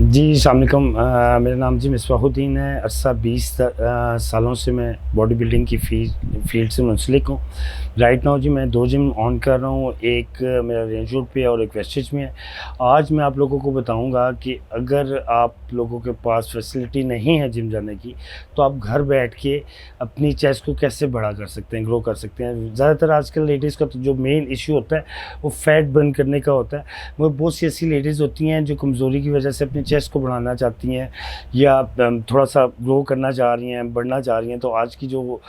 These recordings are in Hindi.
जी अस्सलाम वालेकुम। मेरा नाम जी मिसबाहुद्दीन है। अरसा 20 सालों से मैं बॉडी बिल्डिंग की फील्ड से मुंसलिक हूँ। राइट नाउ जी मैं 2 जिम ऑन कर रहा हूँ, एक मेरा रेंज रोड पे है और एक वेस्टेज में है। आज मैं आप लोगों को बताऊँगा कि अगर आप लोगों के पास फैसिलिटी नहीं है जिम जाने की, तो आप घर बैठ के अपनी चेस्ट को कैसे बड़ा कर सकते हैं, ग्रो कर सकते हैं। ज़्यादातर आजकल लेडीज़ का तो जो मेन इशू होता है वो फैट बर्न करने का होता है। वो बहुत सी ऐसी लेडीज़ होती हैं जो कमज़ोरी की वजह से अपनी चेस्ट को बढ़ाना चाहती हैं या थोड़ा सा ग्रो करना चाह रही हैं, बढ़ना चाह रही हैं। तो आज की जो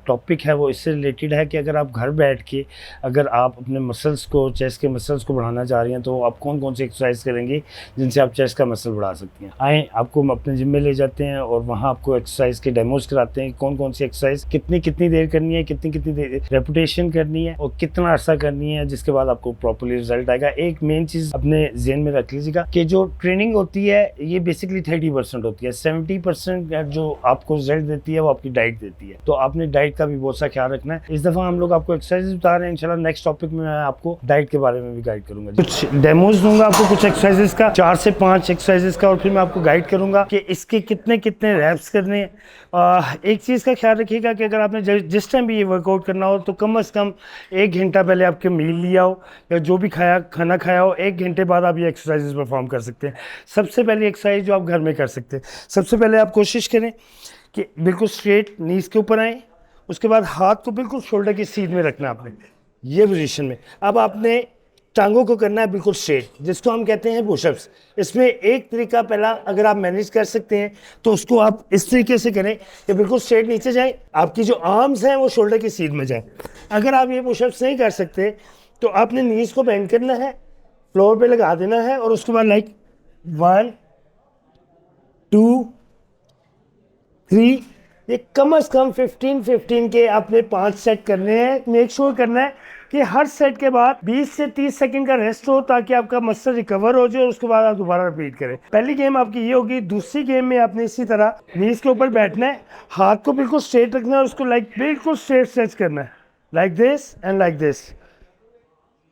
टॉपिक है वो इससे रिलेटेड है कि अगर आप घर बैठ के अगर आप अपने मसल्स को, चेस्ट के मसल्स को बढ़ाना चाह रही हैं, तो आप कौन कौन सी एक्सरसाइज करेंगी जिनसे आप चेस्ट का मसल बढ़ा सकती हैं। आएँ, आपको हम अपने जिम में ले जाते हैं और वहाँ आपको एक्सरसाइज के डेमोज कराते हैं, कौन कौन सी एक्सरसाइज कितनी कितनी देर करनी है, कितनी कितनी देर रेपुटेशन करनी है और कितना अर्सा करनी है, जिसके बाद आपको प्रॉपर्ली रिजल्ट आएगा। एक मेन चीज़ अपने जहन में रख लीजिएगा कि जो ट्रेनिंग होती है ये बेसिकली 30% होती है। 70% जो आपको रिजल्ट देती है वो आपकी डाइट देती है। तो आपने डाइट का भी बहुत सा ख्याल रखना है। इस दफ़ा हम लोग आपको एक्सरसाइज बता रहे हैं। इंशाल्लाह नेक्स्ट टॉपिक में मैं आपको डाइट के बारे में भी गाइड करूंगा। कुछ डेमोज दूंगा आपको, कुछ एक्सरसाइजेस का, 4 से 5 एक्सरसाइजेस का, और फिर मैं आपको गाइड करूंगा कि इसके कितने कितने रैप्स करने हैं। एक चीज़ का ख्याल रखिएगा कि अगर आपने जिस टाइम भी ये वर्कआउट करना हो तो कम से कम 1 घंटा पहले आपके मील लिया हो या जो भी खाना खाया हो, 1 घंटे बाद आप ये एक्सरसाइजेस परफॉर्म कर सकते हैं। सबसे पहली एक्सरसाइज जो आप घर में कर सकते हैं, सबसे पहले आप कोशिश करें कि बिल्कुल स्ट्रेट नीज के ऊपर आए। उसके बाद हाथ को बिल्कुल शोल्डर की सीध में रखना आपने, ये पोजीशन में। अब आपने टांगों को करना है बिल्कुल स्ट्रेट, जिसको हम कहते हैं पुशअप्स। इसमें एक तरीका पहला अगर आप मैनेज कर सकते हैं तो उसको आप इस तरीके से करें कि बिल्कुल स्ट्रेट नीचे जाएं, आपकी जो आर्म्स हैं वो शोल्डर की सीध में जाएं। अगर आप ये पुशअप्स नहीं कर सकते तो आपने नीज को बेंड करना है, फ्लोर पे लगा देना है और उसके बाद लाइक 1 2 3, ये कम से कम 15 के आपने 5 सेट करने हैं। मेक श्योर करना है कि हर सेट के बाद 20 से 30 सेकंड का रेस्ट हो, ताकि आपका मसल रिकवर हो जाए और उसके बाद आप दोबारा रिपीट करें। पहली गेम आपकी ये होगी। दूसरी गेम में आपने इसी तरह नीज के ऊपर बैठना है, हाथ को बिल्कुल स्ट्रेट रखना है और उसको लाइक बिल्कुल स्ट्रेट स्ट्रेच करना है, like this and like this.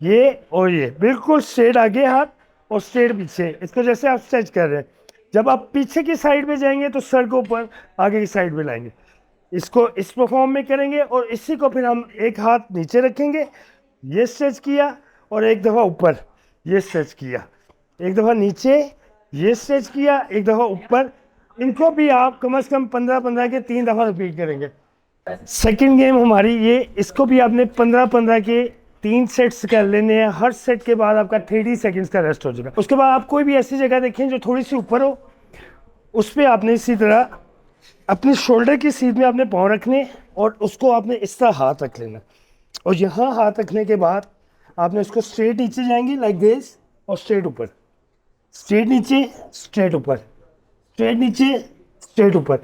ये और ये बिल्कुल स्ट्रेट आगे हाथ और स्ट्रेट पीछे, इसको जैसे आप स्ट्रेच कर रहे हैं। जब आप पीछे की साइड पे जाएंगे तो सर को ऊपर आगे की साइड पे लाएंगे, इसको इस फॉर्म में करेंगे और इसी को फिर हम एक हाथ नीचे रखेंगे, ये स्ट्रेच किया और एक दफ़ा ऊपर ये स्ट्रेच किया, एक दफ़ा नीचे ये स्ट्रेच किया, एक दफ़ा ऊपर। इनको भी आप कम से कम 15-15 के 3 दफ़ा रिपीट करेंगे। सेकंड गेम हमारी ये, इसको भी आपने 15-15 के 3 सेट्स कर लेने हैं। हर सेट के बाद आपका 30 सेकंड्स का रेस्ट हो जाएगा। उसके बाद आप कोई भी ऐसी जगह देखें जो थोड़ी सी ऊपर हो, उस पर आपने इसी तरह अपनी शोल्डर की सीध में आपने पाँव रखने और उसको आपने इस तरह हाथ रख लेना और यहाँ हाथ रखने के बाद आपने उसको स्ट्रेट नीचे जाएंगे लाइक दिस और स्ट्रेट ऊपर, स्ट्रेट नीचे, स्ट्रेट ऊपर, स्ट्रेट नीचे, स्ट्रेट ऊपर।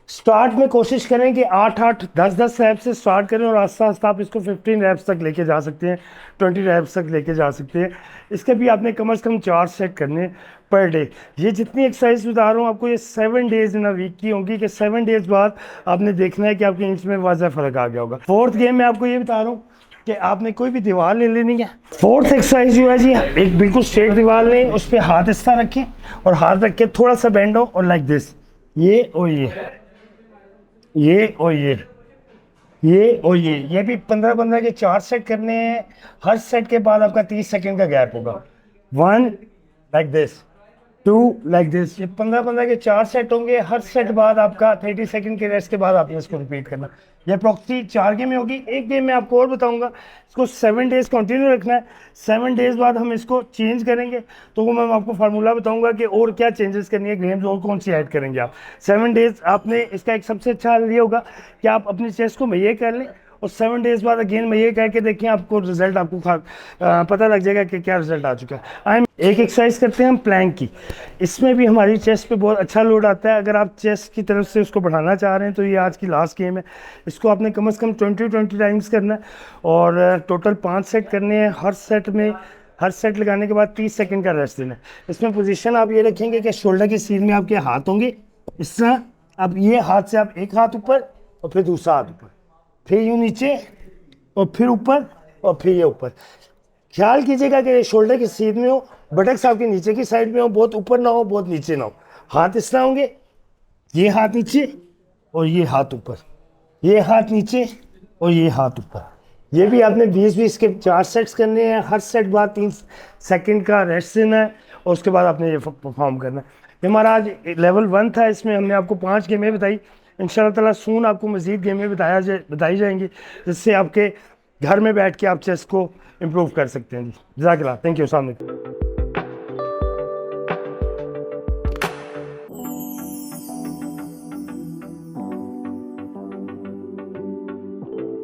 स्टार्ट में कोशिश करें कि 8-8, 10-10 रैप्स से स्टार्ट करें और आस्ता आस्ता आप इसको 15 रैप्स तक लेके जा सकते हैं, 20 रैप्स तक लेके जा सकते हैं। इसके भी आपने कम से कम 4 सेट करने पर डे। ये जितनी एक्सरसाइज बता रहा हूँ आपको, ये 7 डेज इन अ वीक की होंगी कि 7 डेज बाद आपने देखना है कि आपके इंच में वाज़ह फ़र्क आ गया होगा। फोर्थ गेम में आपको ये बता रहा हूँ कि आपने कोई भी दीवार ले लेनी है। फोर्थ एक्सरसाइज जो है जी, एक बिल्कुल स्ट्रेट दीवार लें, उस पर हाथ इस तरह रखें और हाथ रख के थोड़ा सा बेंड हो और लाइक दिस, ये और ये और ये और ये भी 15-15 के 4 सेट करने हैं। हर सेट के बाद आपका 30 सेकंड का गैप होगा। 1 लाइक दिस, 2 लाइक दिस। ये 15-15 के 4 सेट होंगे। हर सेट बाद आपका 30 सेकंड के रेस्ट के बाद आपने इसको रिपीट करना। ये अप्रॉक्सी 4 गेम में होगी। एक गेम में आपको और बताऊंगा, इसको 7 डेज कंटिन्यू रखना है। 7 डेज बाद हम इसको चेंज करेंगे, तो वो मैं आपको फार्मूला बताऊंगा कि और क्या चेंजेस करनी है, गेम्स और कौन सी ऐड करेंगे आप। 7 डेज आपने इसका एक सबसे अच्छा हल ये होगा कि आप अपनी चेस्ट को महीए कर लें और 7 डेज बाद अगेन महीए करके देखें, आपको रिजल्ट आपको पता लग जाएगा कि क्या रिजल्ट आ चुका है। एक एक्सरसाइज करते हैं हम प्लैंक की। इसमें भी हमारी चेस्ट पे बहुत अच्छा लोड आता है। अगर आप चेस्ट की तरफ से उसको बढ़ाना चाह रहे हैं तो ये आज की लास्ट गेम है। इसको आपने कम से कम 20 टाइम्स करना है और टोटल 5 सेट करने हैं। हर सेट लगाने के बाद 30 सेकंड का रेस्ट देना है। इसमें पोजीशन आप ये रखेंगे कि शोल्डर की सीध में आपके हाथ होंगे इस तरह। अब ये हाथ से आप एक हाथ ऊपर और फिर दूसरा हाथ ऊपर, फिर यूँ नीचे और फिर ऊपर और फिर ये ऊपर। ख्याल कीजिएगा कि शोल्डर की सीध में हो, बटक्स आपके नीचे की साइड में हो, बहुत ऊपर ना हो बहुत नीचे ना हो। हाथ इस तरह होंगे, ये हाथ नीचे और ये हाथ ऊपर, ये हाथ नीचे और ये हाथ ऊपर। ये भी आपने 20-20 के 4 सेट्स करने हैं। हर सेट बाद 3 सेकंड का रेस्ट देना है और उसके बाद आपने ये परफॉर्म करना है। ये हमारा आज लेवल 1 था, इसमें हमने आपको 5 गेमें बताई। इंशाल्लाह ताला सून आपको मज़ीद गेमें बताई जाएंगी, जिससे आपके घर में बैठ के आप चेस को इम्प्रूव कर सकते हैं। जी जज़ाकल्लाह, थैंक यू, अस्सलाम वालेकुम।